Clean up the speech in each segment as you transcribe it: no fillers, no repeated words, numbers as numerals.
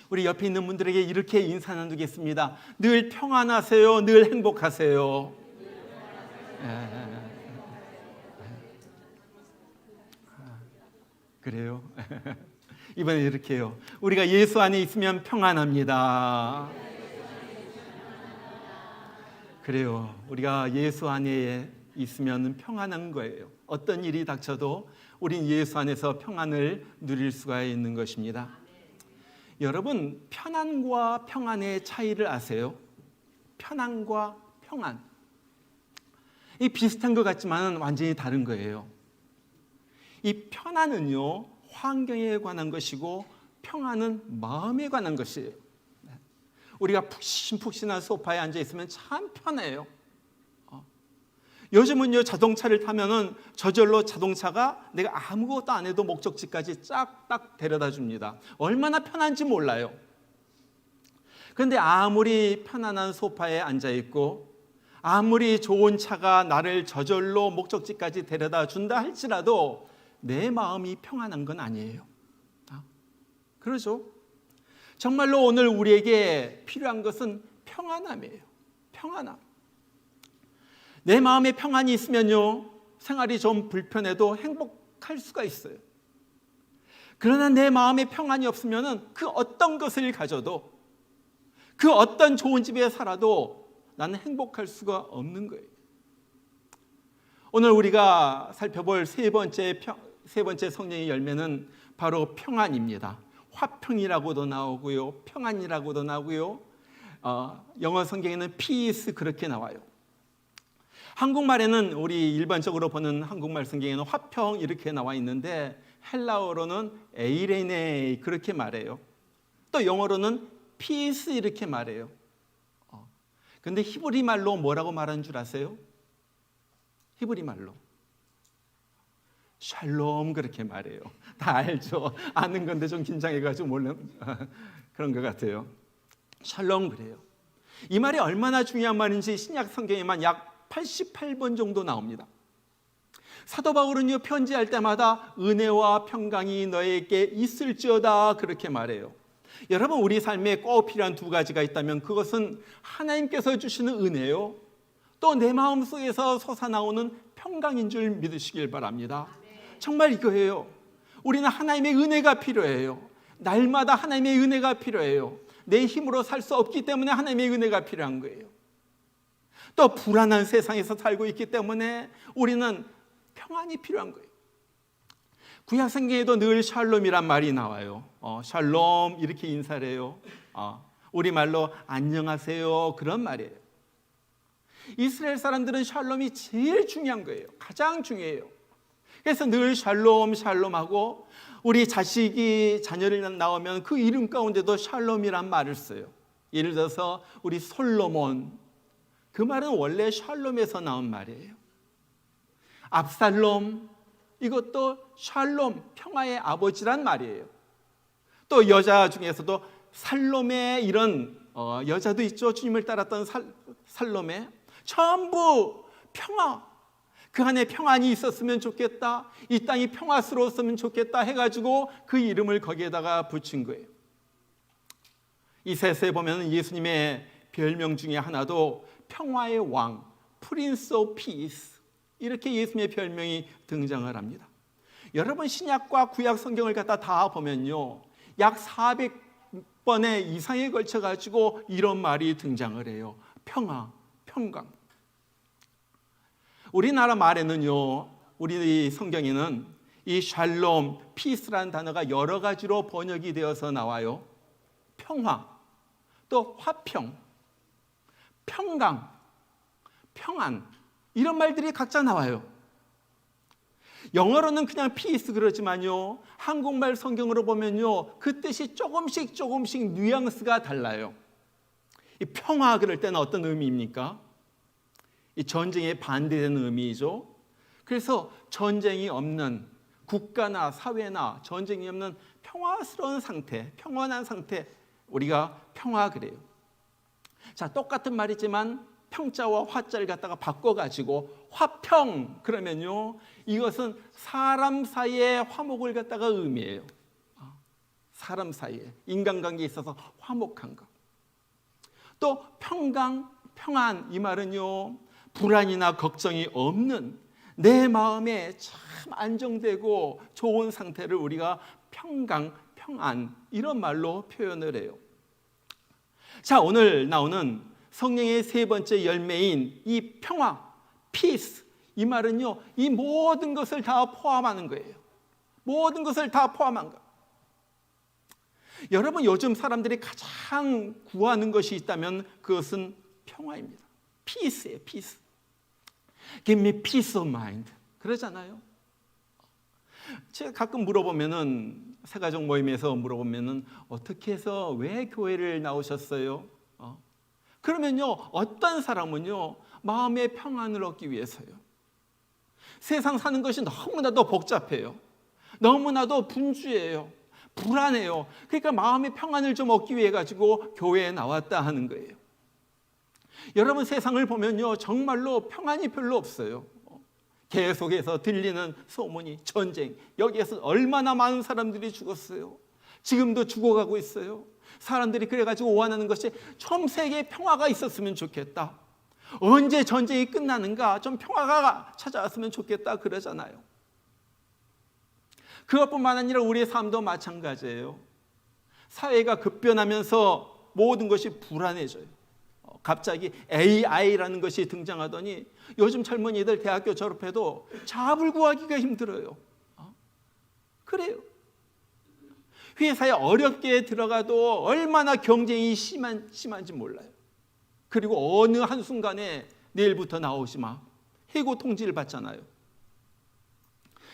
우리 옆에 있는 분들에게 이렇게 인사 나누겠습니다. 늘 평안하세요. 늘 행복하세요. 그래요? 이번에 이렇게 해요. 우리가 예수 안에 있으면 평안합니다. 그래요. 우리가 예수 안에 있으면 평안한 거예요. 어떤 일이 닥쳐도 우린 예수 안에서 평안을 누릴 수가 있는 것입니다. 여러분, 편안과 평안의 차이를 아세요? 편안과 평안. 이 비슷한 것 같지만 완전히 다른 거예요. 이 편안은요, 환경에 관한 것이고 평안은 마음에 관한 것이에요. 우리가 푹신푹신한 소파에 앉아 있으면 참 편해요. 요즘은요, 자동차를 타면은 저절로 자동차가 내가 아무것도 안 해도 목적지까지 쫙딱 데려다 줍니다. 얼마나 편한지 몰라요. 그런데 아무리 편안한 소파에 앉아 있고 아무리 좋은 차가 나를 저절로 목적지까지 데려다 준다 할지라도 내 마음이 평안한 건 아니에요. 그러죠? 정말로 오늘 우리에게 필요한 것은 평안함이에요. 평안함. 내 마음에 평안이 있으면요, 생활이 좀 불편해도 행복할 수가 있어요. 그러나 내 마음에 평안이 없으면 그 어떤 것을 가져도, 그 어떤 좋은 집에 살아도 나는 행복할 수가 없는 거예요. 오늘 우리가 살펴볼 세 번째 성령의 열매는 바로 평안입니다. 화평이라고도 나오고요, 평안이라고도 나오고요, 영어 성경에는 peace 그렇게 나와요. 한국말에는 우리 일반적으로 보는 한국말 성경에는 화평 이렇게 나와 있는데 헬라어로는 에이레네 그렇게 말해요. 또 영어로는 peace 이렇게 말해요. 근데 히브리 말로 뭐라고 말하는 줄 아세요? 히브리 말로 샬롬 그렇게 말해요. 다 알죠? 아는 건데 좀 긴장해가지고 모르는 그런 것 같아요. 샬롬 그래요. 이 말이 얼마나 중요한 말인지 신약 성경에만 약 88번 정도 나옵니다. 사도 바울은요, 편지할 때마다 은혜와 평강이 너에게 있을지어다 그렇게 말해요. 여러분, 우리 삶에 꼭 필요한 두 가지가 있다면 그것은 하나님께서 주시는 은혜요, 또 내 마음속에서 솟아나오는 평강인 줄 믿으시길 바랍니다. 정말 이거예요. 우리는 하나님의 은혜가 필요해요. 날마다 하나님의 은혜가 필요해요. 내 힘으로 살 수 없기 때문에 하나님의 은혜가 필요한 거예요. 또 불안한 세상에서 살고 있기 때문에 우리는 평안이 필요한 거예요. 구약 성경에도 늘 샬롬이란 말이 나와요. 샬롬 이렇게 인사를 해요. 우리말로 안녕하세요 그런 말이에요. 이스라엘 사람들은 샬롬이 제일 중요한 거예요. 가장 중요해요. 그래서 늘 샬롬 샬롬하고 우리 자녀를 낳으면 그 이름 가운데도 샬롬이란 말을 써요. 예를 들어서 우리 솔로몬, 그 말은 원래 샬롬에서 나온 말이에요. 압살롬, 이것도 샬롬, 평화의 아버지란 말이에요. 또 여자 중에서도 살롬의 이런 여자도 있죠. 주님을 따랐던 살롬의 전부 평화, 그 안에 평안이 있었으면 좋겠다, 이 땅이 평화스러웠으면 좋겠다 해가지고 그 이름을 거기에다가 붙인 거예요. 이 셋에 보면 예수님의 별명 중에 하나도 평화의 왕, Prince of Peace, 이렇게 예수님의 별명이 등장을 합니다. 여러분, 신약과 구약 성경을 갖다 다 보면요, 약 400번에 이상에 걸쳐가지고 이런 말이 등장을 해요. 평화, 평강. 우리나라 말에는요, 우리 성경에는 이 샬롬, 피스라는 단어가 여러 가지로 번역이 되어서 나와요. 평화, 또 화평, 평강, 평안, 이런 말들이 각자 나와요. 영어로는 그냥 peace 그러지만요, 한국말 성경으로 보면요, 그 뜻이 조금씩 뉘앙스가 달라요. 이 평화 그럴 때는 어떤 의미입니까? 이 전쟁에 반대되는 의미이죠. 그래서 전쟁이 없는 국가나 사회나 전쟁이 없는 평화스러운 상태, 평온한 상태, 우리가 평화 그래요. 자, 똑같은 말이지만 평자와 화자를 갖다가 바꿔가지고 화평 그러면요, 이것은 사람 사이의 화목을 갖다가 의미해요. 사람 사이에 인간관계에 있어서 화목한 것. 또 평강, 평안, 이 말은요, 불안이나 걱정이 없는 내 마음에 참 안정되고 좋은 상태를 우리가 평강, 평안, 이런 말로 표현을 해요. 자, 오늘 나오는 성령의 세 번째 열매인 이 평화, peace, 이 말은요, 이 모든 것을 다 포함하는 거예요. 모든 것을 다 포함한 것. 여러분, 요즘 사람들이 가장 구하는 것이 있다면 그것은 평화입니다. peace예요, peace. Give me peace of mind. 그러잖아요. 제가 가끔 물어보면은, 새가족 모임에서 물어보면은, 어떻게 해서 왜 교회를 나오셨어요? 그러면요, 어떤 사람은요, 마음의 평안을 얻기 위해서요. 세상 사는 것이 너무나도 복잡해요. 너무나도 분주해요. 불안해요. 그러니까 마음의 평안을 좀 얻기 위해 가지고 교회에 나왔다 하는 거예요. 여러분, 세상을 보면요, 정말로 평안이 별로 없어요. 계속해서 들리는 소문이 전쟁, 여기에서 얼마나 많은 사람들이 죽었어요. 지금도 죽어가고 있어요. 사람들이 그래가지고 원하는 것이 좀 세계에 평화가 있었으면 좋겠다. 언제 전쟁이 끝나는가, 좀 평화가 찾아왔으면 좋겠다 그러잖아요. 그것뿐만 아니라 우리의 삶도 마찬가지예요. 사회가 급변하면서 모든 것이 불안해져요. 갑자기 AI라는 것이 등장하더니 요즘 젊은이들 대학교 졸업해도 잡을 구하기가 힘들어요. 그래요. 회사에 어렵게 들어가도 얼마나 경쟁이 심한지 몰라요. 그리고 어느 한순간에 내일부터 나오지 마, 해고 통지를 받잖아요.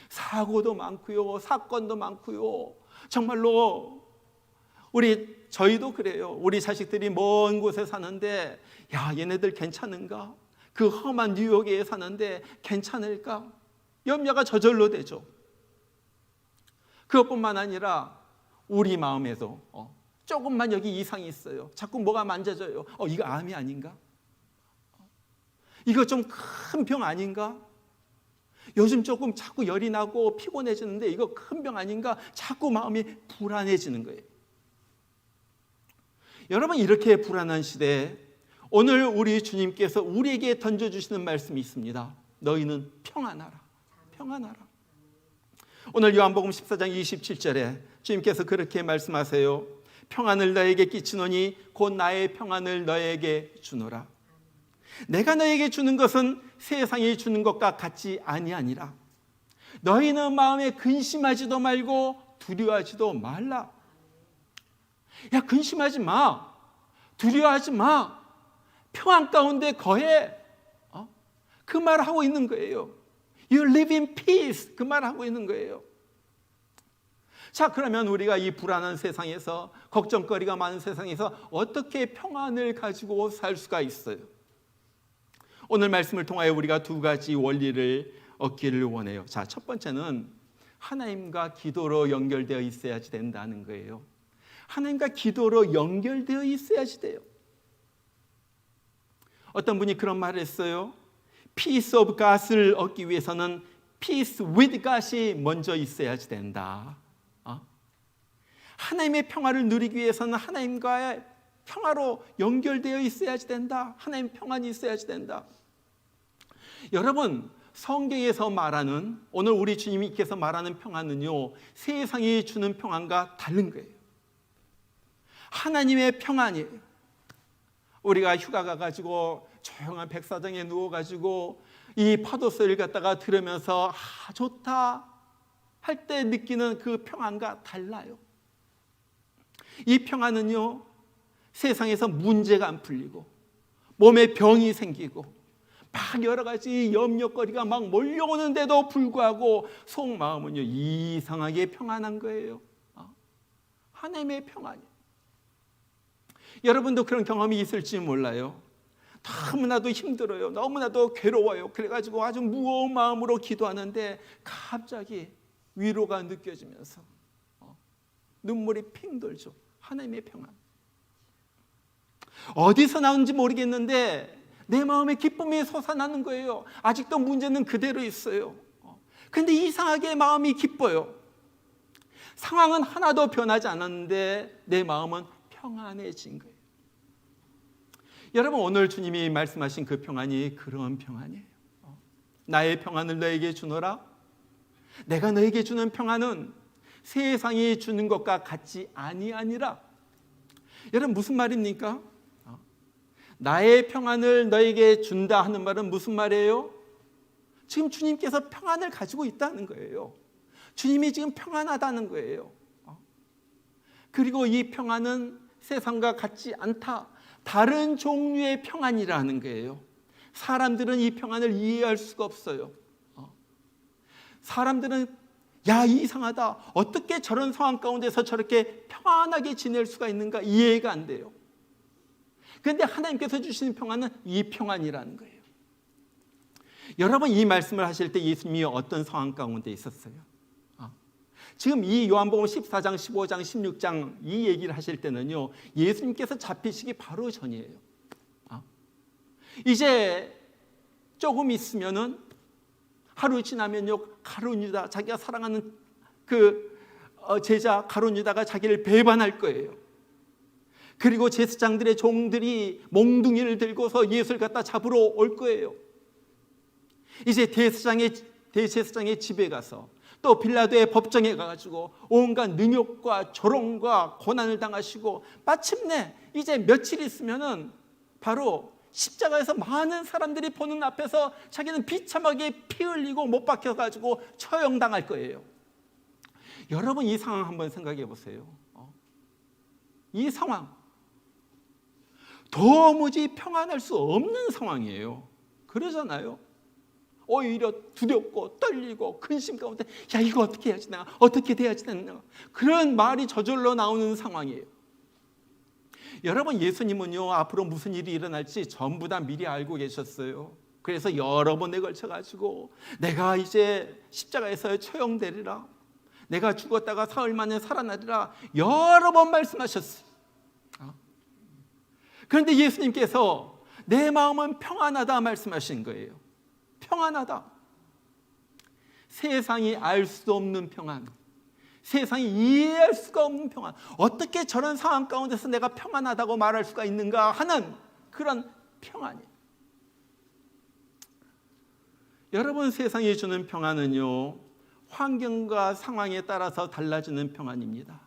사고도 많고요, 사건도 많고요. 정말로 저희도 그래요. 우리 자식들이 먼 곳에 사는데, 야, 얘네들 괜찮은가? 그 험한 뉴욕에 사는데 괜찮을까? 염려가 저절로 되죠. 그것뿐만 아니라 우리 마음에도 조금만 여기 이상이 있어요. 자꾸 뭐가 만져져요. 이거 암이 아닌가? 이거 좀 큰 병 아닌가? 요즘 조금 자꾸 열이 나고 피곤해지는데 이거 큰 병 아닌가? 자꾸 마음이 불안해지는 거예요. 여러분, 이렇게 불안한 시대에 오늘 우리 주님께서 우리에게 던져주시는 말씀이 있습니다. 너희는 평안하라. 평안하라. 오늘 요한복음 14장 27절에 주님께서 그렇게 말씀하세요. 평안을 너에게 끼치노니 곧 나의 평안을 너에게 주노라. 내가 너에게 주는 것은 세상이 주는 것과 같지 아니하니라. 너희는 마음에 근심하지도 말고 두려워하지도 말라. 야, 근심하지 마. 두려워하지 마. 평안 가운데 거해. 그 말을 하고 있는 거예요. You live in peace. 그 말을 하고 있는 거예요. 자, 그러면 우리가 이 불안한 세상에서, 걱정거리가 많은 세상에서 어떻게 평안을 가지고 살 수가 있어요? 오늘 말씀을 통하여 우리가 두 가지 원리를 얻기를 원해요. 자, 첫 번째는 하나님과 기도로 연결되어 있어야지 된다는 거예요. 하나님과 기도로 연결되어 있어야지 돼요. 어떤 분이 그런 말을 했어요. Peace of God을 얻기 위해서는 Peace with God이 먼저 있어야지 된다. 하나님의 평화를 누리기 위해서는 하나님과의 평화로 연결되어 있어야지 된다. 하나님의 평안이 있어야지 된다. 여러분, 성경에서 말하는, 오늘 우리 주님께서 말하는 평안은요, 세상이 주는 평안과 다른 거예요. 하나님의 평안이에요. 우리가 휴가 가가지고 조용한 백사장에 누워가지고 이 파도 소리를 갖다가 들으면서 좋다 할 때 느끼는 그 평안과 달라요. 이 평안은요, 세상에서 문제가 안 풀리고 몸에 병이 생기고 막 여러 가지 염려거리가 막 몰려오는데도 불구하고 속마음은요, 이상하게 평안한 거예요. 하나님의 평안이에요. 여러분도 그런 경험이 있을지 몰라요. 너무나도 힘들어요. 너무나도 괴로워요. 그래가지고 아주 무거운 마음으로 기도하는데 갑자기 위로가 느껴지면서 눈물이 핑 돌죠. 하나님의 평안. 어디서 나오는지 모르겠는데 내 마음에 기쁨이 솟아나는 거예요. 아직도 문제는 그대로 있어요. 근데 이상하게 마음이 기뻐요. 상황은 하나도 변하지 않았는데 내 마음은 평안해진 거예요. 여러분, 오늘 주님이 말씀하신 그 평안이 그런 평안이에요. 나의 평안을 너에게 주노라. 내가 너에게 주는 평안은 세상이 주는 것과 같지 아니하니라. 여러분, 무슨 말입니까? 나의 평안을 너에게 준다 하는 말은 무슨 말이에요? 지금 주님께서 평안을 가지고 있다는 거예요. 주님이 지금 평안하다는 거예요. 그리고 이 평안은 세상과 같지 않다. 다른 종류의 평안이라는 거예요. 사람들은 이 평안을 이해할 수가 없어요. 사람들은 야, 이상하다. 어떻게 저런 상황 가운데서 저렇게 평안하게 지낼 수가 있는가 이해가 안 돼요. 그런데 하나님께서 주시는 평안은 이 평안이라는 거예요. 여러분, 이 말씀을 하실 때 예수님이 어떤 상황 가운데 있었어요? 지금 이 요한복음 14장, 15장, 16장 이 얘기를 하실 때는요, 예수님께서 잡히시기 바로 전이에요. 이제 조금 있으면은 하루 지나면요, 가룟 유다, 자기가 사랑하는 그 제자 가룟 유다가 자기를 배반할 거예요. 그리고 제사장들의 종들이 몽둥이를 들고서 예수를 갖다 잡으러 올 거예요. 이제 대제사장의 집에 가서 또 빌라도의 법정에 가가지고 온갖 능욕과 조롱과 고난을 당하시고 마침내 이제 며칠 있으면은 바로 십자가에서 많은 사람들이 보는 앞에서 자기는 비참하게 피 흘리고 못 박혀가지고 처형당할 거예요. 여러분, 이 상황 한번 생각해 보세요. 이 상황 도무지 평안할 수 없는 상황이에요. 그러잖아요. 오히려 두렵고 떨리고 근심 가운데 야, 이거 어떻게 해야지 내가 어떻게 돼야지 내가 그런 말이 저절로 나오는 상황이에요. 여러분, 예수님은요 앞으로 무슨 일이 일어날지 전부 다 미리 알고 계셨어요. 그래서 여러 번에 걸쳐가지고 내가 이제 십자가에서 처형되리라, 내가 죽었다가 사흘 만에 살아나리라 여러 번 말씀하셨어요. 그런데 예수님께서 내 마음은 평안하다 말씀하신 거예요. 평안하다. 세상이 알 수 없는 평안, 세상이 이해할 수가 없는 평안. 어떻게 저런 상황 가운데서 내가 평안하다고 말할 수가 있는가 하는 그런 평안이에요. 여러분, 세상이 주는 평안은요 환경과 상황에 따라서 달라지는 평안입니다.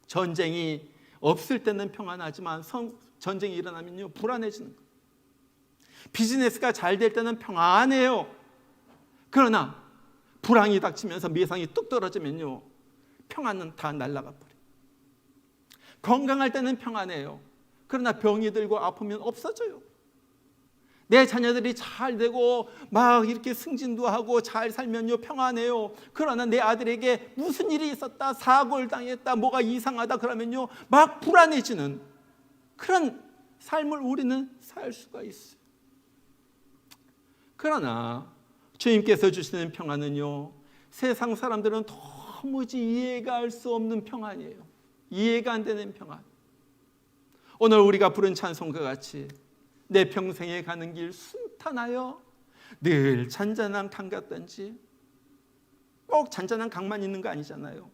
전쟁이 없을 때는 평안하지만 전쟁이 일어나면요 불안해지는 거예요. 비즈니스가 잘 될 때는 평안해요. 그러나 불황이 닥치면서 매상이 뚝 떨어지면요 평안은 다 날아가 버려요. 건강할 때는 평안해요. 그러나 병이 들고 아프면 없어져요. 내 자녀들이 잘 되고 막 이렇게 승진도 하고 잘 살면요 평안해요. 그러나 내 아들에게 무슨 일이 있었다, 사고를 당했다, 뭐가 이상하다 그러면요 막 불안해지는 그런 삶을 우리는 살 수가 있어요. 그러나 주님께서 주시는 평안은요 세상 사람들은 도무지 이해가 할 수 없는 평안이에요. 이해가 안 되는 평안. 오늘 우리가 부른 찬송과 같이 내 평생에 가는 길 순탄하여 늘 잔잔한 강 같던지, 꼭 잔잔한 강만 있는 거 아니잖아요.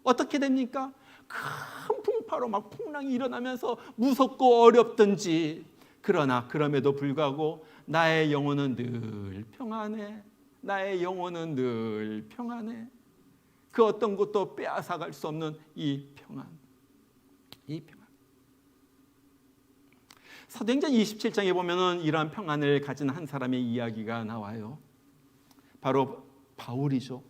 어떻게 됩니까? 큰 풍파로 막 풍랑이 일어나면서 무섭고 어렵던지, 그러나 그럼에도 불구하고 나의 영혼은 늘 평안해. 나의 영혼은 늘 평안해. 그 어떤 것도 빼앗아갈 수 없는 이 평안. 이 평안. 사도행전 27장에 보면은 이러한 평안을 가진 한 사람의 이야기가 나와요. 바로 바울이죠.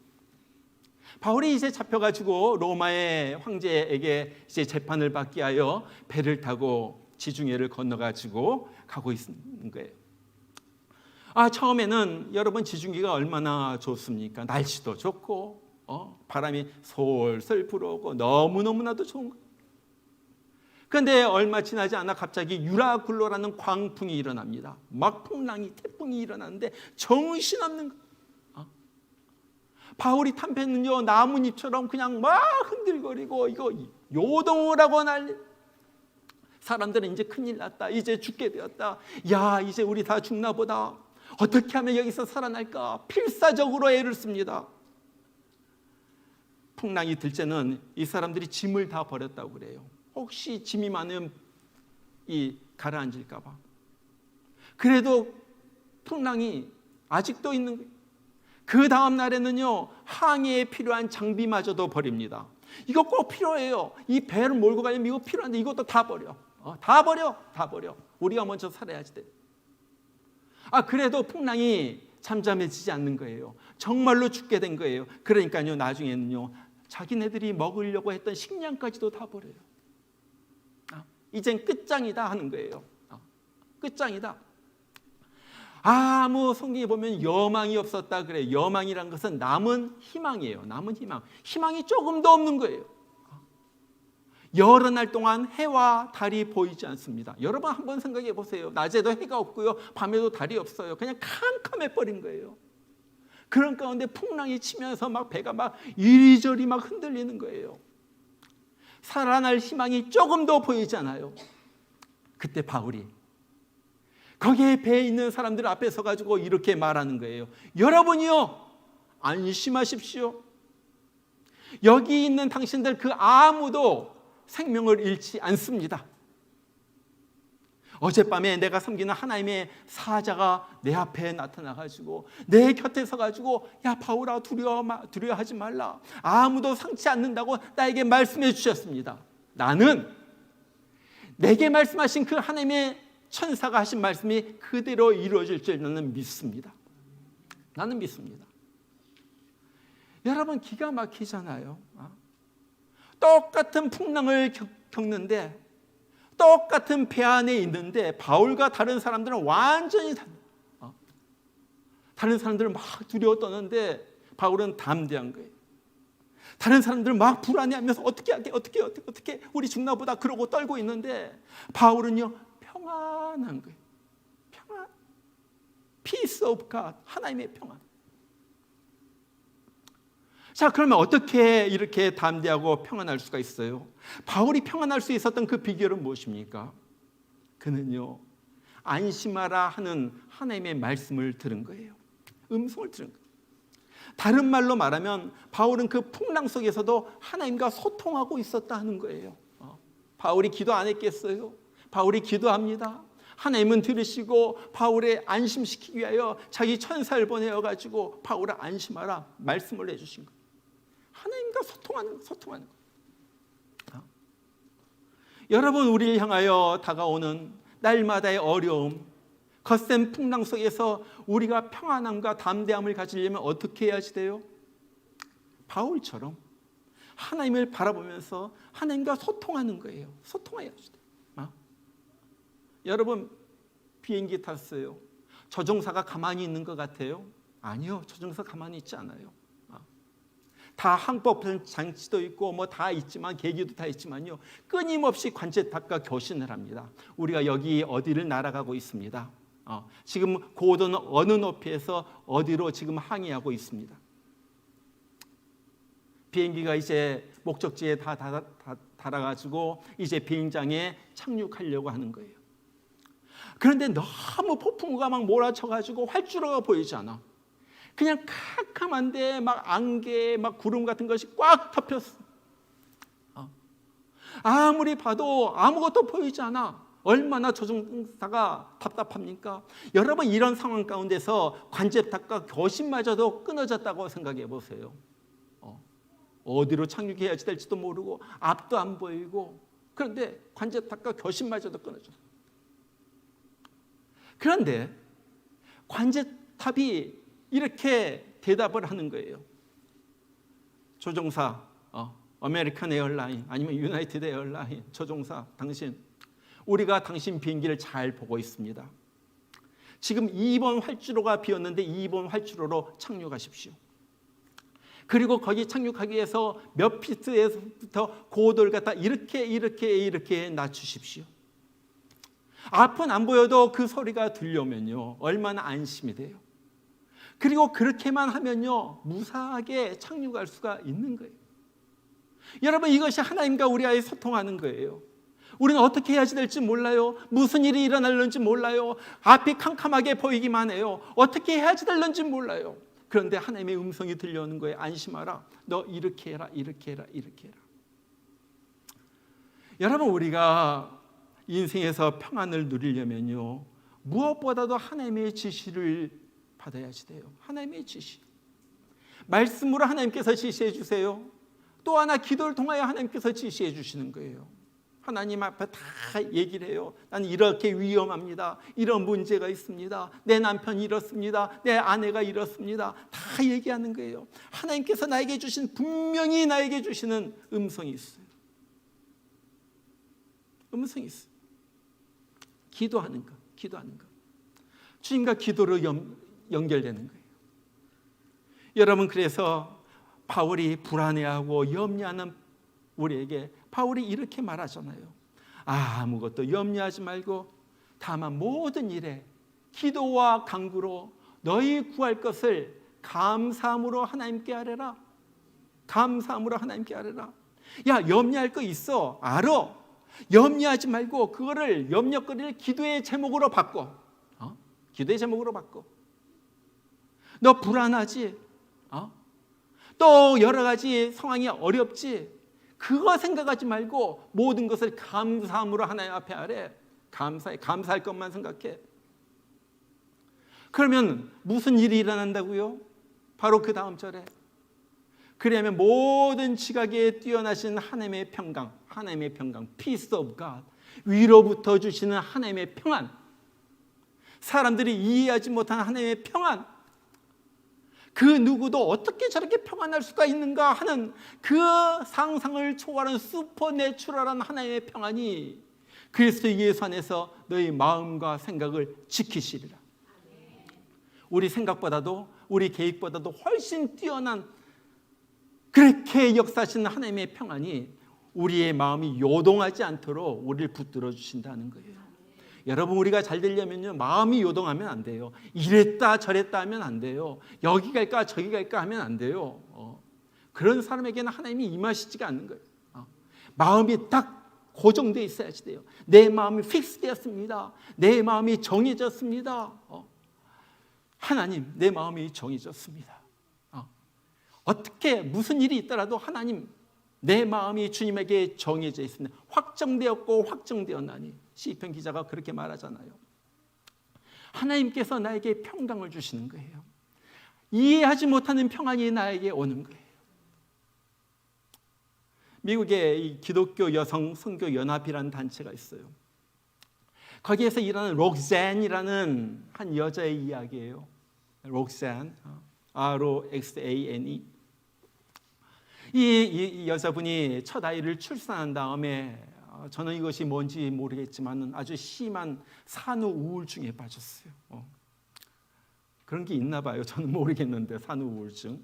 바울이 이제 잡혀가지고 로마의 황제에게 이제 재판을 받기 위하여 배를 타고 지중해를 건너가지고 가고 있는 거예요. 처음에는 여러분 지중해가 얼마나 좋습니까? 날씨도 좋고 바람이 솔솔 불어오고 너무너무나도 좋은 거예요. 그런데 얼마 지나지 않아 갑자기 유라굴로라는 광풍이 일어납니다. 막 풍랑이, 태풍이 일어나는데 정신없는 거예요. 바울이 탄 배는요 나뭇잎처럼 그냥 막 흔들거리고 이거 요동을 하고 난리. 사람들은 이제 큰일 났다, 이제 죽게 되었다, 야 이제 우리 다 죽나 보다, 어떻게 하면 여기서 살아날까 필사적으로 애를 씁니다. 풍랑이 들 때는 이 사람들이 짐을 다 버렸다고 그래요. 혹시 짐이 많으면 가라앉을까 봐. 그래도 풍랑이 아직도 있는 거예요. 그 다음 날에는요, 항해에 필요한 장비마저도 버립니다. 이거 꼭 필요해요. 이 배를 몰고 가려면 이거 필요한데 이것도 다 버려. 다 버려. 우리가 먼저 살아야지 돼. 그래도 풍랑이 잠잠해지지 않는 거예요. 정말로 죽게 된 거예요. 그러니까요, 나중에는요, 자기네들이 먹으려고 했던 식량까지도 다 버려요. 이젠 끝장이다 하는 거예요. 끝장이다. 아무 성경에 보면 여망이 없었다 그래요. 여망이란 것은 남은 희망이에요. 남은 희망. 희망이 조금도 없는 거예요. 여러 날 동안 해와 달이 보이지 않습니다. 여러분 한번 생각해 보세요. 낮에도 해가 없고요, 밤에도 달이 없어요. 그냥 캄캄해 버린 거예요. 그런 가운데 풍랑이 치면서 막 배가 막 이리저리 막 흔들리는 거예요. 살아날 희망이 조금도 보이지 않아요. 그때 바울이 거기에 배에 있는 사람들 앞에 서가지고 이렇게 말하는 거예요. 여러분이요, 안심하십시오. 여기 있는 당신들 그 아무도 생명을 잃지 않습니다. 어젯밤에 내가 섬기는 하나님의 사자가 내 앞에 나타나가지고 내 곁에 서가지고 야 바울아 두려워하지 말라. 아무도 상치 않는다고 나에게 말씀해 주셨습니다. 나는 내게 말씀하신 그 하나님의 천사가 하신 말씀이 그대로 이루어질 줄 나는 믿습니다. 나는 믿습니다. 여러분 기가 막히잖아요. 똑같은 풍랑을 겪는데 똑같은 배 안에 있는데 바울과 다른 사람들은 완전히 다른 사람들은 막 두려워 떠는데 바울은 담대한 거예요. 다른 사람들은 막 불안해하면서 어떻게 우리 죽나 보다 그러고 떨고 있는데 바울은요 평안한 거예요. 평안. Peace of God. 하나님의 평안. 자, 그러면 어떻게 이렇게 담대하고 평안할 수가 있어요? 바울이 평안할 수 있었던 그 비결은 무엇입니까? 그는요, 안심하라 하는 하나님의 말씀을 들은 거예요. 음성을 들은 거예요. 다른 말로 말하면 바울은 그 풍랑 속에서도 하나님과 소통하고 있었다 하는 거예요. 바울이 기도 안 했겠어요? 바울이 기도합니다. 하나님은 들으시고 바울을 안심시키기 위하여 자기 천사를 보내어가지고 바울아 안심하라 말씀을 해주신 거예요. 하나님과 소통하는 거예요. 여러분, 우리를 향하여 다가오는 날마다의 어려움, 거센 풍랑 속에서 우리가 평안함과 담대함을 가지려면 어떻게 해야지 돼요? 바울처럼 하나님을 바라보면서 하나님과 소통하는 거예요. 소통해야지 돼요. 여러분, 비행기 탔어요. 조종사가 가만히 있는 것 같아요? 아니요, 조종사 가만히 있지 않아요. 다 항법 장치도 있고 뭐 다 있지만 계기도 다 있지만요, 끊임없이 관제탑과 교신을 합니다. 우리가 여기 어디를 날아가고 있습니다. 지금 고도는 어느 높이에서 어디로 지금 항해하고 있습니다. 비행기가 이제 목적지에 다 달아가지고 이제 비행장에 착륙하려고 하는 거예요. 그런데 너무 폭풍우가 막 몰아쳐가지고 활주로가 보이지 않아. 그냥 캄캄한데 막 안개, 막 구름 같은 것이 꽉 덮였어. 아무리 봐도 아무것도 보이지 않아. 얼마나 조종사가 답답합니까? 여러분, 이런 상황 가운데서 관제탑과 교신마저도 끊어졌다고 생각해 보세요. 어디로 착륙해야 될지도 모르고 앞도 안 보이고, 그런데 관제탑과 교신마저도 끊어졌어. 그런데 관제탑이 이렇게 대답을 하는 거예요. 조종사, 아메리칸 에어라인 아니면 유나이티드 에어라인 조종사, 당신, 우리가 당신 비행기를 잘 보고 있습니다. 지금 2번 활주로가 비었는데 2번 활주로로 착륙하십시오. 그리고 거기 착륙하기 위해서 몇 피트에서부터 고도를 갖다 이렇게 낮추십시오. 앞은 안 보여도 그 소리가 들려오면요, 얼마나 안심이 돼요. 그리고 그렇게만 하면요, 무사하게 착륙할 수가 있는 거예요. 여러분, 이것이 하나님과 우리와의 소통하는 거예요. 우리는 어떻게 해야지 될지 몰라요. 무슨 일이 일어날는지 몰라요. 앞이 캄캄하게 보이기만 해요. 어떻게 해야지 될는지 몰라요. 그런데 하나님의 음성이 들려오는 거예요. 안심하라. 너 이렇게 해라, 이렇게 해라, 이렇게 해라. 여러분, 우리가 인생에서 평안을 누리려면요, 무엇보다도 하나님의 지시를 받아야지 돼요. 하나님의 지시. 말씀으로 하나님께서 지시해 주세요. 또 하나 기도를 통하여 하나님께서 지시해 주시는 거예요. 하나님 앞에 다 얘기를 해요. 나는 이렇게 위험합니다. 이런 문제가 있습니다. 내 남편이 이렇습니다. 내 아내가 이렇습니다. 다 얘기하는 거예요. 하나님께서 나에게 주신, 분명히 나에게 주시는 음성이 있어요. 음성이 있어요. 기도하는 것, 기도하는 것. 주님과 기도로 연결되는 거예요. 여러분, 그래서 바울이 불안해하고 염려하는 우리에게 바울이 이렇게 말하잖아요. 아무것도 염려하지 말고 다만 모든 일에 기도와 간구로 너희 구할 것을 감사함으로 하나님께 아뢰라. 감사함으로 하나님께 아뢰라. 야, 염려할 거 있어. 알아. 염려하지 말고 그거를, 염려거리를 기도의 제목으로 바꿔. 기도의 제목으로 바꿔. 너 불안하지? 또 여러 가지 상황이 어렵지? 그거 생각하지 말고 모든 것을 감사함으로 하나님 앞에 아뢰. 감사해. 감사할 것만 생각해. 그러면 무슨 일이 일어난다고요? 바로 그 다음 절에, 그러면 모든 지각에 뛰어나신 하나님의 평강, 하나님의 평강, peace of God, 위로부터 주시는 하나님의 평안, 사람들이 이해하지 못하는 하나님의 평안, 그 누구도 어떻게 저렇게 평안할 수가 있는가 하는 그 상상을 초월하는 슈퍼내추럴한 하나님의 평안이 그리스도 예수 안에서 너희 마음과 생각을 지키시리라. 우리 생각보다도, 우리 계획보다도 훨씬 뛰어난, 그렇게 역사하시는 하나님의 평안이 우리의 마음이 요동하지 않도록 우리를 붙들어 주신다는 거예요. 여러분, 우리가 잘 되려면요, 마음이 요동하면 안 돼요. 이랬다 저랬다 하면 안 돼요. 여기 갈까 저기 갈까 하면 안 돼요. 그런 사람에게는 하나님이 임하시지가 않는 거예요. 마음이 딱 고정되어 있어야지 돼요. 내 마음이 픽스되었습니다. 내 마음이 정해졌습니다. 하나님, 내 마음이 정해졌습니다. 어떻게 무슨 일이 있더라도 하나님, 내 마음이 주님에게 정해져 있습니다. 확정되었고 확정되었나니. 시편 기자가 그렇게 말하잖아요. 하나님께서 나에게 평강을 주시는 거예요. 이해하지 못하는 평안이 나에게 오는 거예요. 미국에 이 기독교 여성 선교 연합이라는 단체가 있어요. 거기에서 일하는 록산이라는 한 여자의 이야기예요. 록산, ROXANE. 이 여자분이 첫 아이를 출산한 다음에, 저는 이것이 뭔지 모르겠지만 아주 심한 산후 우울증에 빠졌어요. 그런 게 있나 봐요. 저는 모르겠는데, 산후 우울증.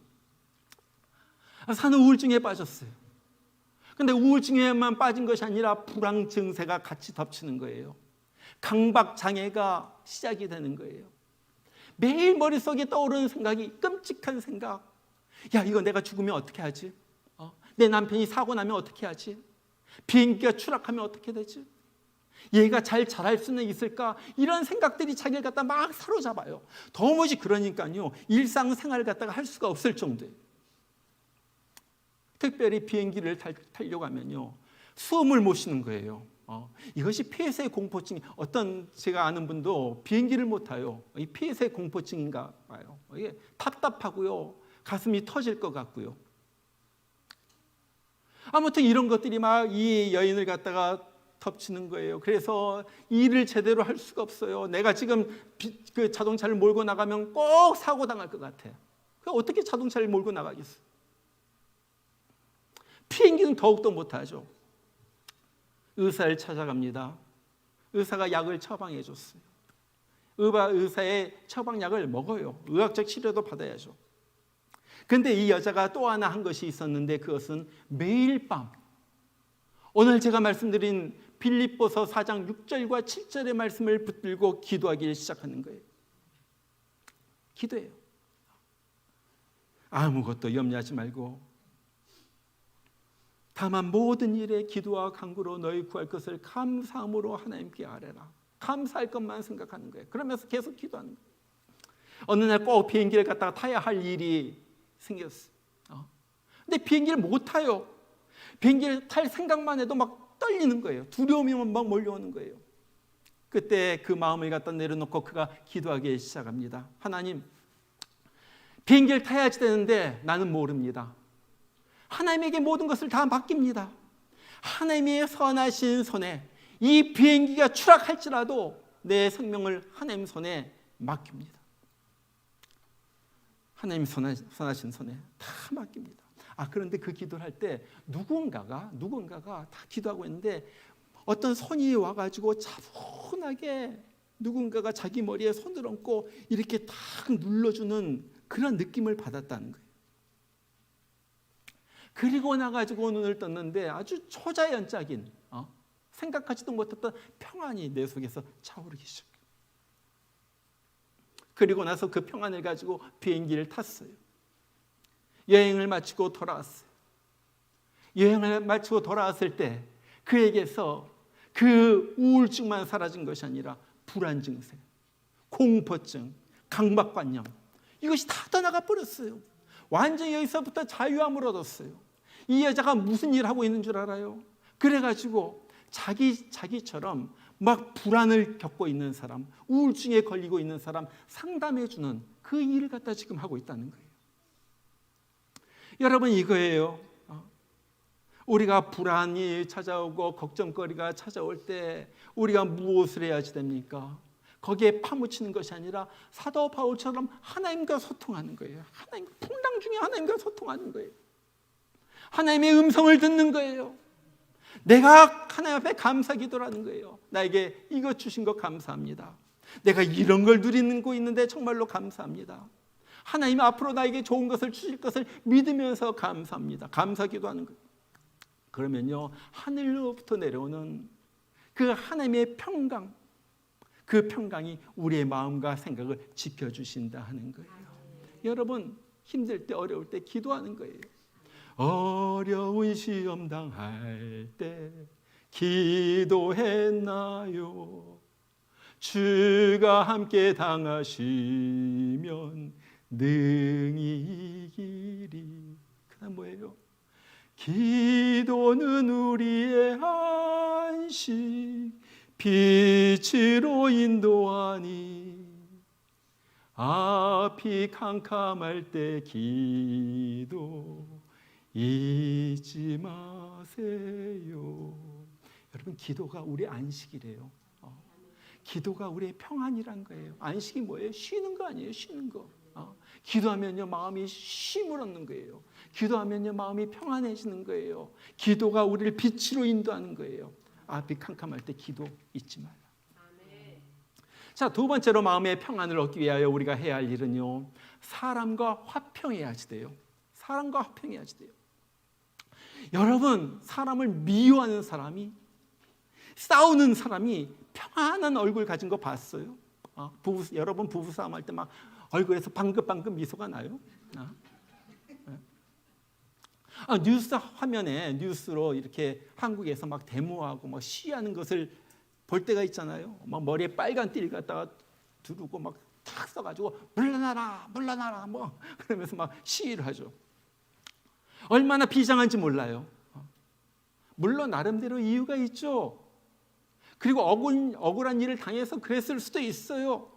산후 우울증에 빠졌어요. 근데 우울증에만 빠진 것이 아니라 불안 증세가 같이 덮치는 거예요. 강박 장애가 시작이 되는 거예요. 매일 머릿속에 떠오르는 생각이 끔찍한 생각. 야, 이거 내가 죽으면 어떻게 하지? 내 남편이 사고 나면 어떻게 하지? 비행기가 추락하면 어떻게 되지? 얘가 잘 자랄 수는 있을까? 이런 생각들이 자기를 갖다 막 사로잡아요. 도무지 그러니까요, 일상생활을 갖다가 할 수가 없을 정도예요. 특별히 비행기를 타려고 하면요, 숨을 못 쉬는 거예요. 이것이 폐쇄 공포증. 어떤 제가 아는 분도 비행기를 못 타요. 이 폐쇄 공포증인가 봐요. 이게 답답하고요, 가슴이 터질 것 같고요. 아무튼 이런 것들이 막 이 여인을 갖다가 덮치는 거예요. 그래서 일을 제대로 할 수가 없어요. 내가 지금 그 자동차를 몰고 나가면 꼭 사고 당할 것 같아. 어떻게 자동차를 몰고 나가겠어? 비행기는 더욱더 못하죠. 의사를 찾아갑니다. 의사가 약을 처방해 줬어요. 의사의 처방약을 먹어요. 의학적 치료도 받아야죠. 그런데 이 여자가 또 하나 한 것이 있었는데, 그것은 매일 밤, 오늘 제가 말씀드린 빌립보서 4장 6절과 7절의 말씀을 붙들고 기도하기 시작하는 거예요. 기도해요. 아무것도 염려하지 말고 다만 모든 일에 기도와 간구로 너희 구할 것을 감사함으로 하나님께 아뢰라. 감사할 것만 생각하는 거예요. 그러면서 계속 기도하는 거예요. 어느 날 꼭 비행기를 갖다가 타야 할 일이 생겼어요. 근데 비행기를 못 타요. 비행기를 탈 생각만 해도 막 떨리는 거예요. 두려움이 막 몰려오는 거예요. 그때 그 마음을 갖다 내려놓고 그가 기도하기 시작합니다. 하나님, 비행기를 타야지 되는데 나는 모릅니다. 하나님에게 모든 것을 다 맡깁니다. 하나님의 선하신 손에 이 비행기가 추락할지라도 내 생명을 하나님 손에 맡깁니다. 하나님 선하신 손에 다 맡깁니다. 그런데 그 기도를 할 때 누군가가 다 기도하고 있는데 어떤 손이 와가지고 차분하게 누군가가 자기 머리에 손을 얹고 이렇게 탁 눌러주는 그런 느낌을 받았다는 거예요. 그리고 나가지고 눈을 떴는데 아주 초자연적인 생각하지도 못했던 평안이 내 속에서 차오르기 시작해요. 그리고 나서 그 평안을 가지고 비행기를 탔어요. 여행을 마치고 돌아왔어요. 여행을 마치고 돌아왔을 때 그에게서 그 우울증만 사라진 것이 아니라 불안 증세, 공포증, 강박관념 이것이 다 떠나가 버렸어요. 완전히 여기서부터 자유함을 얻었어요. 이 여자가 무슨 일을 하고 있는 줄 알아요? 그래가지고 자기처럼 막 불안을 겪고 있는 사람, 우울증에 걸리고 있는 사람 상담해주는 그 일을 갖다 지금 하고 있다는 거예요. 여러분, 이거예요. 우리가 불안이 찾아오고 걱정거리가 찾아올 때 우리가 무엇을 해야지 됩니까? 거기에 파묻히는 것이 아니라 사도 바울처럼 하나님과 소통하는 거예요. 하나님, 풍랑 중에 하나님과 소통하는 거예요. 하나님의 음성을 듣는 거예요. 내가 하나님 앞에 감사 기도를 하는 거예요. 나에게 이것 주신 것 감사합니다. 내가 이런 걸 누리고 있는데 정말로 감사합니다. 하나님 앞으로 나에게 좋은 것을 주실 것을 믿으면서 감사합니다. 감사 기도하는 거예요. 그러면요, 하늘로부터 내려오는 그 하나님의 평강, 그 평강이 우리의 마음과 생각을 지켜주신다 하는 거예요. 여러분, 힘들 때 어려울 때 기도하는 거예요. 어려운 시험 당할 때 기도했나요? 주가 함께 당하시면 능히 이기리. 그다음 뭐예요? 기도는 우리의 안식, 빛으로 인도하니 앞이 캄캄할 때 기도 잊지 마세요. 여러분, 기도가 우리 안식이래요. 기도가 우리의 평안이란 거예요. 안식이 뭐예요? 쉬는 거 아니에요? 쉬는 거. 기도하면요, 마음이 쉼을 얻는 거예요. 기도하면요, 마음이 평안해지는 거예요. 기도가 우리를 빛으로 인도하는 거예요. 앞이 캄캄할 때 기도 잊지 말라. 자, 두 번째로 마음의 평안을 얻기 위하여 우리가 해야 할 일은요, 사람과 화평해야지 돼요. 사람과 화평해야지 돼요. 여러분, 사람을 미워하는 사람이, 싸우는 사람이 평안한 얼굴 가진 거 봤어요? 여러분 부부싸움 할 때 막 얼굴에서 방긋방긋 미소가 나요? 뉴스 화면에 뉴스로 이렇게 한국에서 막 데모하고 막 시위하는 것을 볼 때가 있잖아요. 막 머리에 빨간 띠를 갖다가 두르고 막 탁 써가지고 물러나라, 물러나라 뭐 그러면서 막 시위를 하죠. 얼마나 비장한지 몰라요. 물론 나름대로 이유가 있죠. 그리고 억울한 일을 당해서 그랬을 수도 있어요.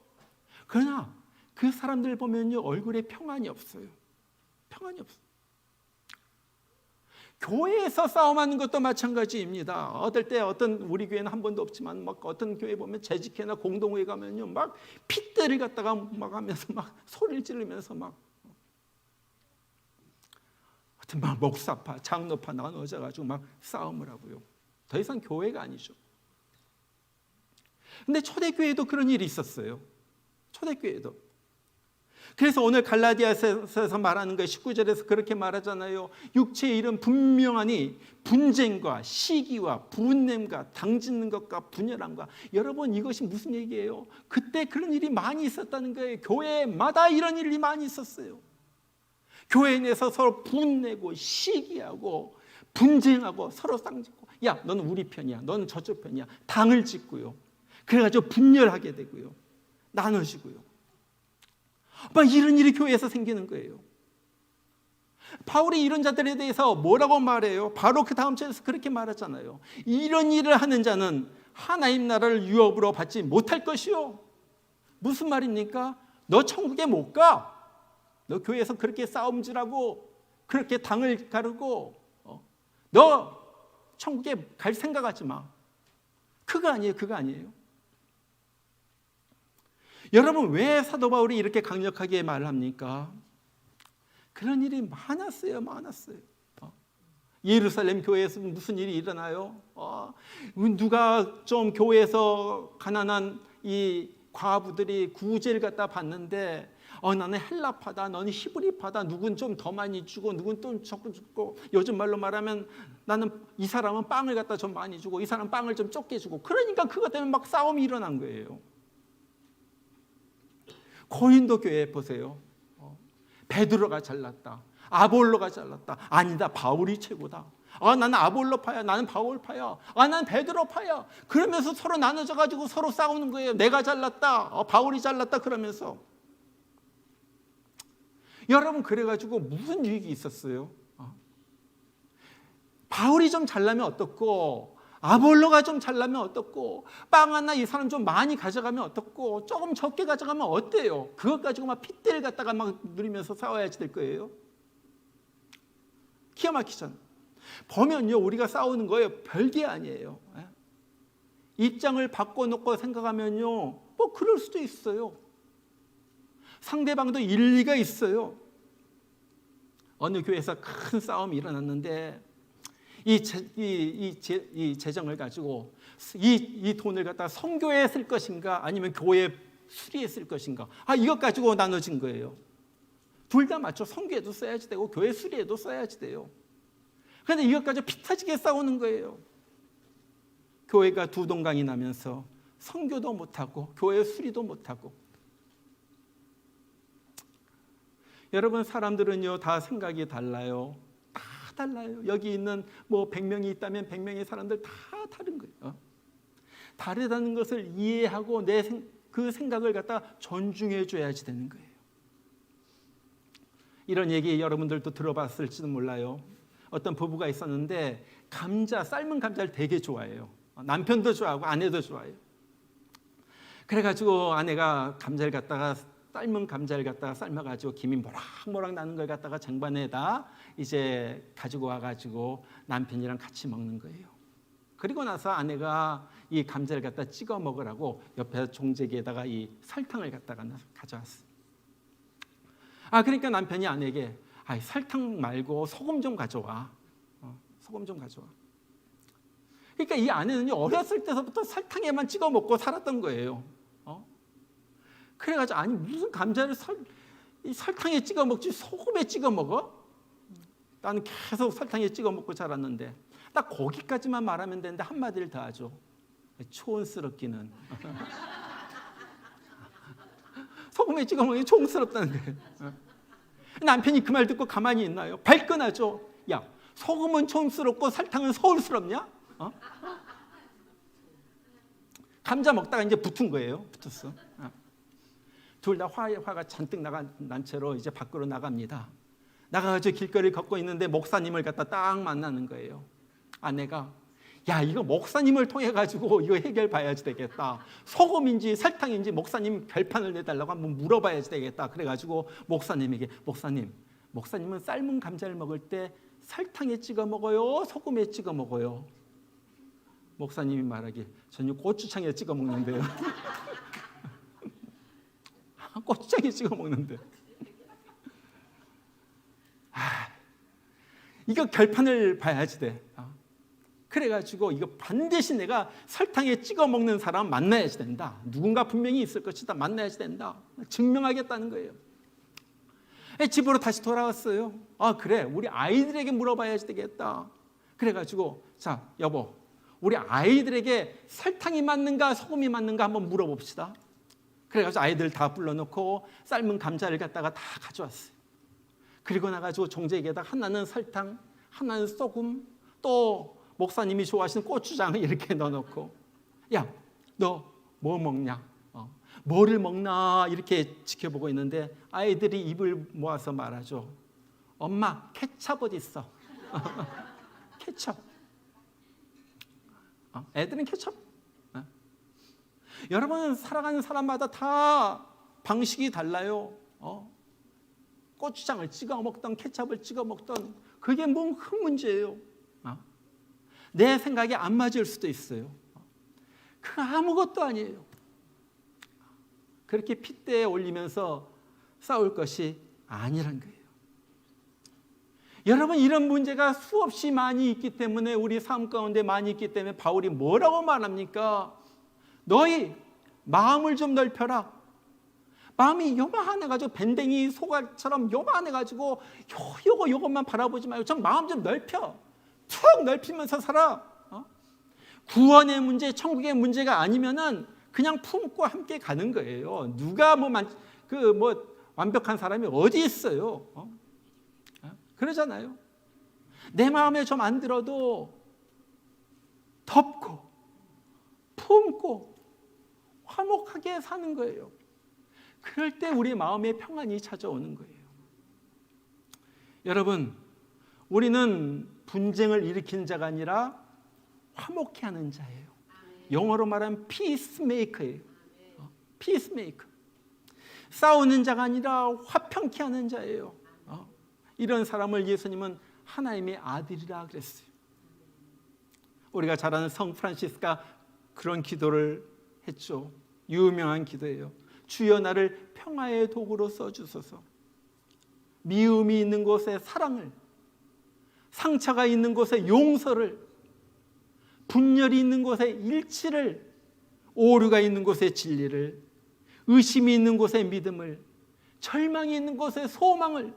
그러나 그 사람들 보면요, 얼굴에 평안이 없어요. 평안이 없어요. 교회에서 싸움하는 것도 마찬가지입니다. 어떨 때 우리 교회는 한 번도 없지만 막 어떤 교회 보면 재직회나 공동회 가면요, 막 핏대를 갖다가 막 하면서 막 소리를 지르면서 막 목사파, 장로파 나눠져가지고 막 싸움을 하고요. 더 이상 교회가 아니죠. 근데 초대교회도 그런 일이 있었어요. 초대교회도. 그래서 오늘 갈라디아서에서 말하는 거 19절에서 그렇게 말하잖아요. 육체의 일은 분명하니 분쟁과 시기와 분냄과 당짓는 것과 분열함과. 여러분, 이것이 무슨 얘기예요? 그때 그런 일이 많이 있었다는 거예요. 교회마다 이런 일이 많이 있었어요. 교회 내에서 서로 분내고 시기하고 분쟁하고 서로 쌍짓고, 야, 너는 우리 편이야, 너는 저쪽 편이야, 당을 짓고요. 그래가지고 분열하게 되고요, 나눠지고요. 막 이런 일이 교회에서 생기는 거예요. 바울이 이런 자들에 대해서 뭐라고 말해요? 바로 그 다음 절에서 그렇게 말하잖아요. 이런 일을 하는 자는 하나님 나라를 유업으로 받지 못할 것이요. 무슨 말입니까? 너 천국에 못 가. 너 교회에서 그렇게 싸움질하고 그렇게 당을 가르고 너 천국에 갈 생각하지 마. 그거 아니에요. 그거 아니에요. 여러분, 왜 사도 바울이 이렇게 강력하게 말을 합니까? 그런 일이 많았어요. 예루살렘 교회에서 무슨 일이 일어나요? 누가 좀 교회에서 가난한 이 과부들이 구제를 갖다 받는데 나는 헬라파다, 너는 히브리파다, 누군 좀 더 많이 주고 누군 또 적고 주고, 요즘 말로 말하면 나는 이 사람은 빵을 갖다 좀 많이 주고 이 사람은 빵을 좀 적게 주고, 그러니까 그것 때문에 막 싸움이 일어난 거예요. 고린도 교회 보세요. 베드로가 잘났다, 아볼로가 잘났다. 아니다, 바울이 최고다. 나는 아볼로파야, 나는 바울파야, 나는 베드로파야. 그러면서 서로 나눠져가지고 서로 싸우는 거예요. 내가 잘났다, 바울이 잘났다 그러면서. 여러분, 그래가지고 무슨 유익이 있었어요? 바울이 좀 잘나면 어떻고, 아볼로가 좀 잘나면 어떻고, 빵 하나 이 사람 좀 많이 가져가면 어떻고, 조금 적게 가져가면 어때요? 그것 가지고 막 핏대를 갖다가 막 누리면서 싸워야지 될 거예요. 기가 막히잖아요. 보면요, 우리가 싸우는 거예요. 별게 아니에요. 입장을 바꿔놓고 생각하면요, 뭐 그럴 수도 있어요. 상대방도 일리가 있어요. 어느 교회에서 큰 싸움이 일어났는데 이 재정을 가지고 이 돈을 갖다 선교에 쓸 것인가 아니면 교회 수리에 쓸 것인가, 이것 가지고 나눠진 거예요. 둘 다 맞죠. 선교에도 써야지 되고 교회 수리에도 써야지 돼요. 그런데 이것 가지고 피 터지게 싸우는 거예요. 교회가 두 동강이 나면서 선교도 못하고 교회 수리도 못하고. 여러분, 사람들은요 다 생각이 달라요. 다 달라요. 여기 있는 뭐 100명이 있다면 100명의 사람들 다 다른 거예요. 다르다는 것을 이해하고 그 생각을 갖다 존중해 줘야지 되는 거예요. 이런 얘기 여러분들도 들어봤을지도 몰라요. 어떤 부부가 있었는데 삶은 감자를 되게 좋아해요. 남편도 좋아하고 아내도 좋아해요. 그래가지고 아내가 삶은 감자를 갖다가 삶아가지고 김이 모락모락 나는 걸 갖다가 쟁반에다 이제 가지고 와가지고 남편이랑 같이 먹는 거예요. 그리고 나서 아내가 이 감자를 갖다 찍어 먹으라고 옆에 종재기에다가 이 설탕을 갖다가 가져왔어요. 그러니까 남편이 아내에게 설탕 말고 소금 좀 가져와. 소금 좀 가져와. 그러니까 이 아내는요, 어렸을 때부터 설탕에만 찍어 먹고 살았던 거예요. 그래가지고 무슨 감자를 설탕에 찍어 먹지 소금에 찍어 먹어? 나는 계속 설탕에 찍어 먹고 자랐는데, 딱 거기까지만 말하면 되는데 한마디를 더 하죠. 초원스럽기는. 소금에 찍어 먹으니 초원스럽다는 거예요. 남편이 그 말 듣고 가만히 있나요? 발끈하죠. 야, 소금은 촌스럽고 설탕은 서울스럽냐? 감자 먹다가 이제 붙었어. 둘 다 화가 잔뜩 난 채로 이제 밖으로 나갑니다. 나가서 길거리를 걷고 있는데 목사님을 갖다 딱 만나는 거예요. 아내가, 야, 이거 목사님을 통해 가지고 이거 해결 봐야지 되겠다. 소금인지 설탕인지 목사님 결판을 내달라고 한번 물어봐야지 되겠다. 그래가지고 목사님에게, 목사님은 삶은 감자를 먹을 때 설탕에 찍어 먹어요, 소금에 찍어 먹어요? 목사님이 말하기, 저는 고추장에 찍어 먹는데요. 고추장에 찍어 먹는데. 이거 결판을 봐야지 돼. 그래가지고 이거 반드시 내가 설탕에 찍어 먹는 사람 만나야지 된다. 누군가 분명히 있을 것이다. 만나야지 된다. 증명하겠다는 거예요. 집으로 다시 돌아왔어요. 그래, 우리 아이들에게 물어봐야지 되겠다. 그래가지고, 자, 여보, 우리 아이들에게 설탕이 맞는가 소금이 맞는가 한번 물어봅시다. 그래가지고 아이들 다 불러놓고 삶은 감자를 갖다가 다 가져왔어요. 그리고 나가지고 종재기에다 하나는 설탕, 하나는 소금, 또 목사님이 좋아하시는 고추장을 이렇게 넣어놓고, 야, 너 뭐 먹냐? 뭐를 먹나 이렇게 지켜보고 있는데 아이들이 입을 모아서 말하죠. 엄마, 케찹 어디 있어? 케찹. 애들은 케찹. 여러분, 살아가는 사람마다 다 방식이 달라요. 고추장을 찍어 먹던 케찹을 찍어 먹던 그게 뭐 큰 문제예요. 내 생각에 안 맞을 수도 있어요. 그 아무것도 아니에요. 그렇게 핏대에 올리면서 싸울 것이 아니란 거예요. 여러분, 이런 문제가 수없이 많이 있기 때문에 우리 삶 가운데 많이 있기 때문에 바울이 뭐라고 말합니까? 너희 마음을 좀 넓혀라. 마음이 요만해가지고 밴댕이 소각처럼 요만해가지고 요것만 바라보지 말고 좀 마음 좀 넓혀. 툭 넓히면서 살아. 구원의 문제, 천국의 문제가 아니면은 그냥 품고 함께 가는 거예요. 누가 완벽한 사람이 어디 있어요? 그러잖아요. 내 마음에 좀 안 들어도 덮고 품고 화목하게 사는 거예요. 그럴 때 우리 마음에 평안이 찾아오는 거예요. 여러분, 우리는 분쟁을 일으키는 자가 아니라 화목케 하는 자예요. 영어로 말하면 피스메이커예요. 피스메이커. 싸우는 자가 아니라 화평케 하는 자예요. 이런 사람을 예수님은 하나님의 아들이라 그랬어요. 우리가 잘 아는 성 프란시스가 그런 기도를 했죠. 유명한 기도예요. 주여 나를 평화의 도구로 써주소서. 미움이 있는 곳에 사랑을, 상처가 있는 곳에 용서를, 분열이 있는 곳에 일치를, 오류가 있는 곳에 진리를, 의심이 있는 곳에 믿음을, 절망이 있는 곳에 소망을,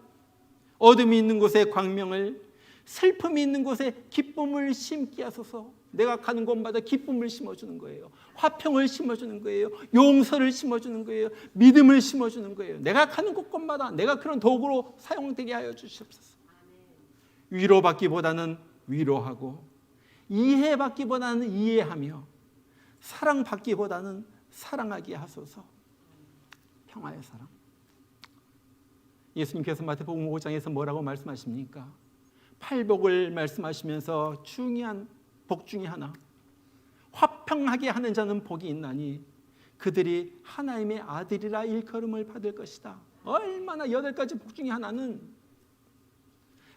어둠이 있는 곳에 광명을, 슬픔이 있는 곳에 기쁨을 심게 하소서. 내가 가는 곳마다 기쁨을 심어주는 거예요. 화평을 심어주는 거예요. 용서를 심어주는 거예요. 믿음을 심어주는 거예요. 내가 가는 곳마다 내가 그런 도구로 사용되게 하여 주시옵소서. 위로받기보다는 위로하고, 이해받기보다는 이해하며, 사랑받기보다는 사랑하게 하소서. 평화의 사랑. 예수님께서 마태복음 5장에서 뭐라고 말씀하십니까? 팔복을 말씀하시면서 중요한 복 중에 하나, 화평하게 하는 자는 복이 있나니 그들이 하나님의 아들이라 일컬음을 받을 것이다. 얼마나 8가지 복 중에 하나는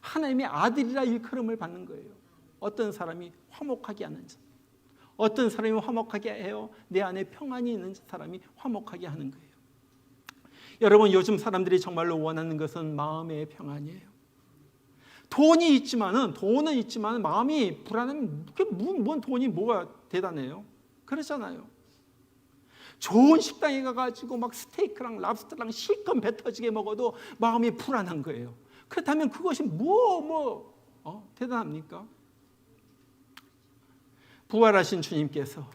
하나님의 아들이라 일컬음을 받는 거예요. 어떤 사람이 화목하게 하는 자, 어떤 사람이 화목하게 해요. 내 안에 평안이 있는 사람이 화목하게 하는 거예요. 여러분, 요즘 사람들이 정말로 원하는 것은 마음의 평안이에요. 돈은 있지만은 마음이 불안하면 뭔 돈이 뭐가 대단해요? 그렇잖아요. 좋은 식당에 가가지고 막 스테이크랑 랍스터랑 실컷 배 터지게 먹어도 마음이 불안한 거예요. 그렇다면 그것이 대단합니까? 부활하신 주님께서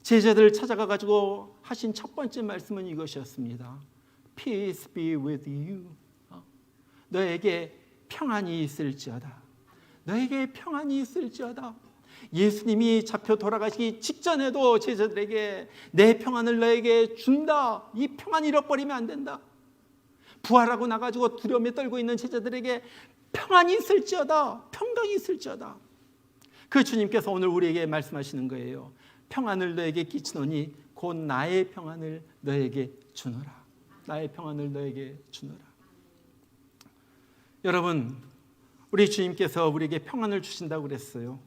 제자들을 찾아가가지고 하신 첫 번째 말씀은 이것이었습니다. Peace be with you. 너에게 평안이 있을지어다. 너에게 평안이 있을지어다. 예수님이 잡혀 돌아가시기 직전에도 제자들에게 내 평안을 너에게 준다. 이 평안 잃어버리면 안 된다. 부활하고 나가지고 두려움에 떨고 있는 제자들에게 평안이 있을지어다. 평강이 있을지어다. 그 주님께서 오늘 우리에게 말씀하시는 거예요. 평안을 너에게 끼치노니 곧 나의 평안을 너에게 주노라. 나의 평안을 너에게 주노라. 여러분, 우리 주님께서 우리에게 평안을 주신다고 그랬어요.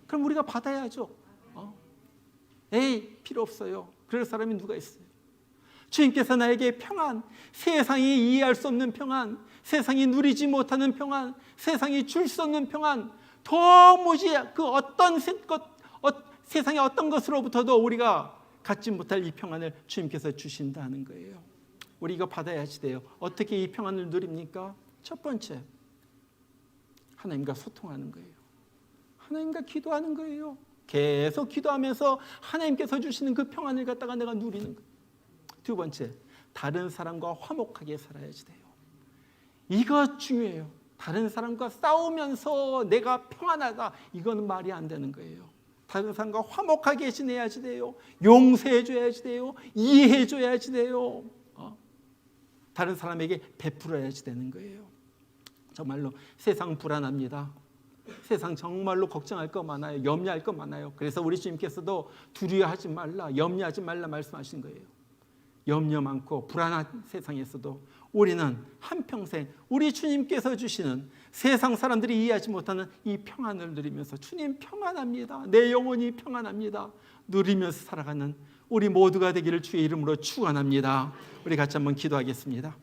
그럼 우리가 받아야죠. 필요 없어요. 그럴 사람이 누가 있어요? 주님께서 나에게 평안, 세상이 이해할 수 없는 평안, 세상이 누리지 못하는 평안, 세상이 줄 수 없는 평안, 도무지 그 세상의 어떤 것으로부터도 우리가 갖지 못할 이 평안을 주님께서 주신다는 거예요. 우리 이거 받아야지 돼요. 어떻게 이 평안을 누립니까? 첫 번째, 하나님과 소통하는 거예요. 하나님과 기도하는 거예요. 계속 기도하면서 하나님께서 주시는 그 평안을 갖다가 내가 누리는 거예요. 두 번째, 다른 사람과 화목하게 살아야지 돼요. 이거 중요해요. 다른 사람과 싸우면서 내가 평안하다, 이거는 말이 안 되는 거예요. 다른 사람과 화목하게 지내야지 돼요. 용서해줘야지 돼요. 이해해줘야지 돼요. 다른 사람에게 베풀어야지 되는 거예요. 정말로 세상 불안합니다. 세상 정말로 걱정할 거 많아요. 염려할 거 많아요. 그래서 우리 주님께서도 두려워하지 말라, 염려하지 말라 말씀하신 거예요. 염려 많고 불안한 세상에서도 우리는 한평생 우리 주님께서 주시는 세상 사람들이 이해하지 못하는 이 평안을 누리면서 주님 평안합니다, 내 영혼이 평안합니다 누리면서 살아가는 우리 모두가 되기를 주의 이름으로 축원합니다. 우리 같이 한번 기도하겠습니다.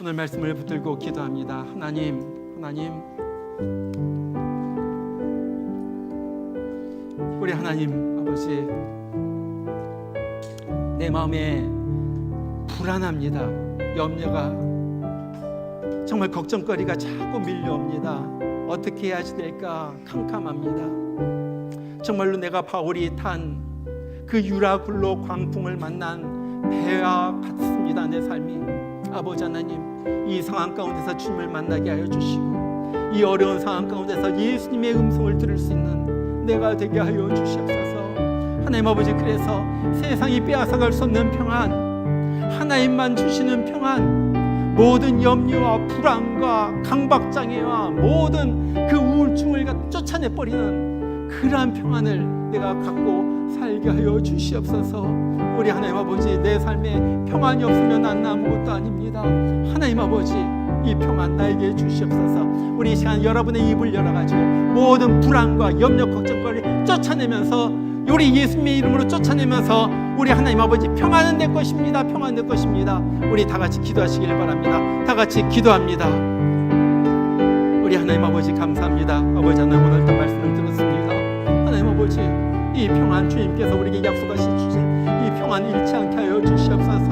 오늘 말씀을 붙들고 기도합니다. 하나님 우리 하나님 아버지, 내 마음에 불안합니다. 염려가 정말 걱정거리가 자꾸 밀려옵니다. 어떻게 해야지 될까 캄캄합니다. 정말로 내가 바울이 탄 그 유라굴로 광풍을 만난 배와 같습니다. 내 삶이. 아버지 하나님, 이 상황 가운데서 주님을 만나게 하여 주시고 이 어려운 상황 가운데서 예수님의 음성을 들을 수 있는 내가 되게 하여 주시옵소서. 하나님 아버지, 그래서 세상이 빼앗아갈 수 없는 평안, 하나님만 주시는 평안, 모든 염려와 불안과 강박장애와 모든 그 우울증을 쫓아내버리는 그러한 평안을 내가 갖고 살게 하여 주시옵소서. 우리 하나님 아버지, 내 삶에 평안이 없으면 난 아무것도 아닙니다. 하나님 아버지, 이 평안 나에게 주시옵소서. 우리 이 시간 여러분의 입을 열어가지고 모든 불안과 염려, 걱정거리를 쫓아내면서, 우리 예수님의 이름으로 쫓아내면서 우리 하나님 아버지, 평안은 내 것입니다. 평안 내 것입니다. 우리 다 같이 기도하시길 바랍니다. 다 같이 기도합니다. 우리 하나님 아버지 감사합니다. 아버지 하나님, 오늘 또 말씀을 들었습니다. 하나님 아버지, 이 평안 주님께서 우리에게 약속하신 주신 이 평안 잃지 않게 하여 주시옵소서.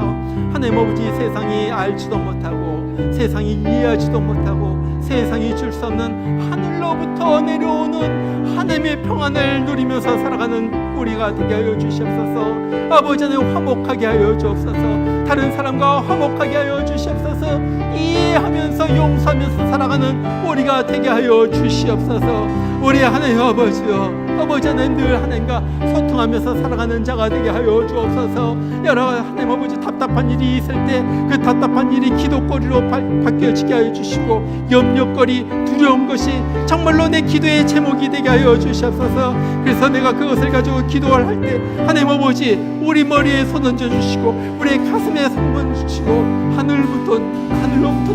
하나님 아버지, 세상이 알지도 못하고 세상이 이해하지도 못하고 세상이 줄 수 없는 하늘로부터 내려오는 하나님의 평안을 누리면서 살아가는 우리가 되게 하여 주시옵소서. 아버지 하나님, 화목하게 하여 주옵소서. 다른 사람과 화목하게 하여 주시옵소서. 이해하면서 용서하면서 살아가는 우리가 되게 하여 주시옵소서. 우리 하나님 아버지요, 아버지 하나님, 늘 하나님과 소통하면서 살아가는 자가 되게 하여 주옵소서. 여러 하나님 아버지, 답답한 일이 있을 때 그 답답한 일이 기도거리로 바뀌어지게 하여 주시고, 염려거리, 두려운 것이 정말로 내 기도의 제목이 되게 하여 주시옵소서. 그래서 내가 그것을 가지고 기도를 할 때 하나님 아버지, 우리 머리에 손 얹어 주시고 우리 가슴에 손 얹어 주시고 하늘로부터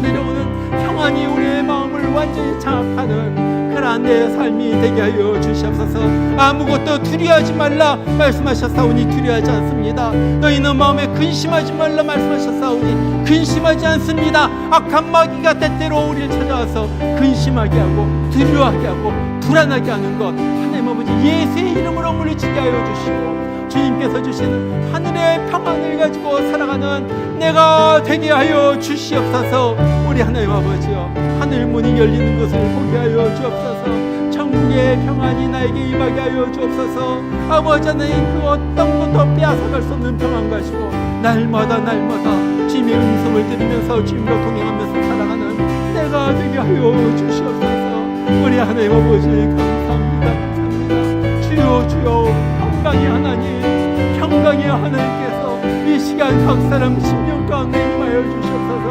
내려오는 평안이 우리의 마음을 완전히 장악하는 그러한 내 삶이 되게 하여 주시옵소서. 아무것도 두려워하지 말라 말씀하셨사오니 두려워하지 않습니다. 너희는 마음에 근심하지 말라 말씀하셨사오니 근심하지 않습니다. 악한 마귀가 때때로 우리를 찾아와서 근심하게 하고 두려워하게 하고 불안하게 하는 것, 하나님 아버지 예수의 이름으로 물리치게 하여 주시고 주님께서 주시는 하늘의 평안을 가지고 살아가는 내가 되게 하여 주시옵소서. 우리 하나님 아버지여, 하늘 문이 열리는 것을 보게 하여 주옵소서. 천국의 평안이 나에게 임하게 하여 주옵소서. 아버지 하나님, 그 어떤 것도 빼앗아갈 수 없는 평안 가지고 날마다 주님의 음성을 들으면서 주님과 동행하면서 살아가는 내가 되게 하여 주시옵소서. 우리 하나님 아버지 감사합니다. 주여 평강의 하나님께서 이 시간 각 사람 심령 가운데 임하여 주시옵소서.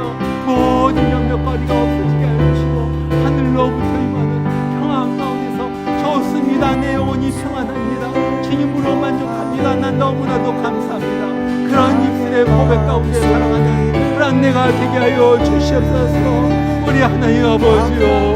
모든 염려거리가 없어지게 하여 주시고 하늘로부터 임하는 평안 가운데서 좋습니다, 내 영혼이 평안합니다, 주님으로 만족합니다, 난 너무나도 감사합니다. 그런 입술의 고백 가운데 살아가는 그런 내가 되게 하여 주시옵소서. 우리 하나님 아버지요,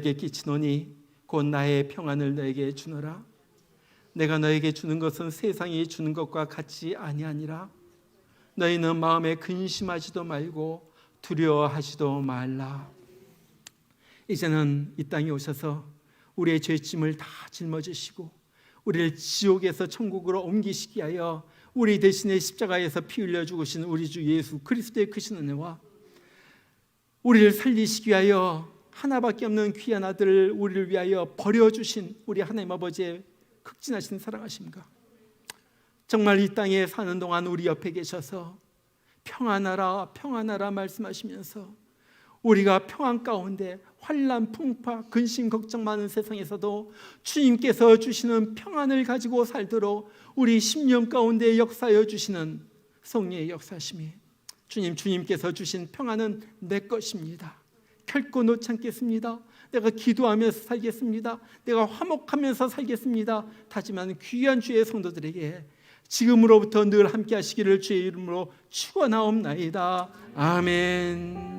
너에게 끼치노니 곧 나의 평안을 너에게 주노라. 내가 너에게 주는 것은 세상이 주는 것과 같지 아니하니라. 너희는 마음에 근심하지도 말고 두려워하지도 말라. 이제는 이 땅에 오셔서 우리의 죄짐을 다 짊어지시고 우리를 지옥에서 천국으로 옮기시기 위하여 우리 대신에 십자가에서 피 흘려 죽으신 우리 주 예수 그리스도의 크신 은혜와 우리를 살리시기 위하여 하나밖에 없는 귀한 아들을 우리를 위하여 버려주신 우리 하나님 아버지의 극진하신 사랑하심과 정말 이 땅에 사는 동안 우리 옆에 계셔서 평안하라 평안하라 말씀하시면서 우리가 평안 가운데 환난 풍파 근심 걱정 많은 세상에서도 주님께서 주시는 평안을 가지고 살도록 우리 심령 가운데 역사하여 주시는 성령의 역사심이 주님께서 주신 평안은 내 것입니다. 결코 놓지 않겠습니다. 내가 기도하면서 살겠습니다. 내가 화목하면서 살겠습니다. 다짐하는 귀한 주의 성도들에게 지금으로부터 늘 함께 하시기를 주의 이름으로 축원하옵나이다. 아멘.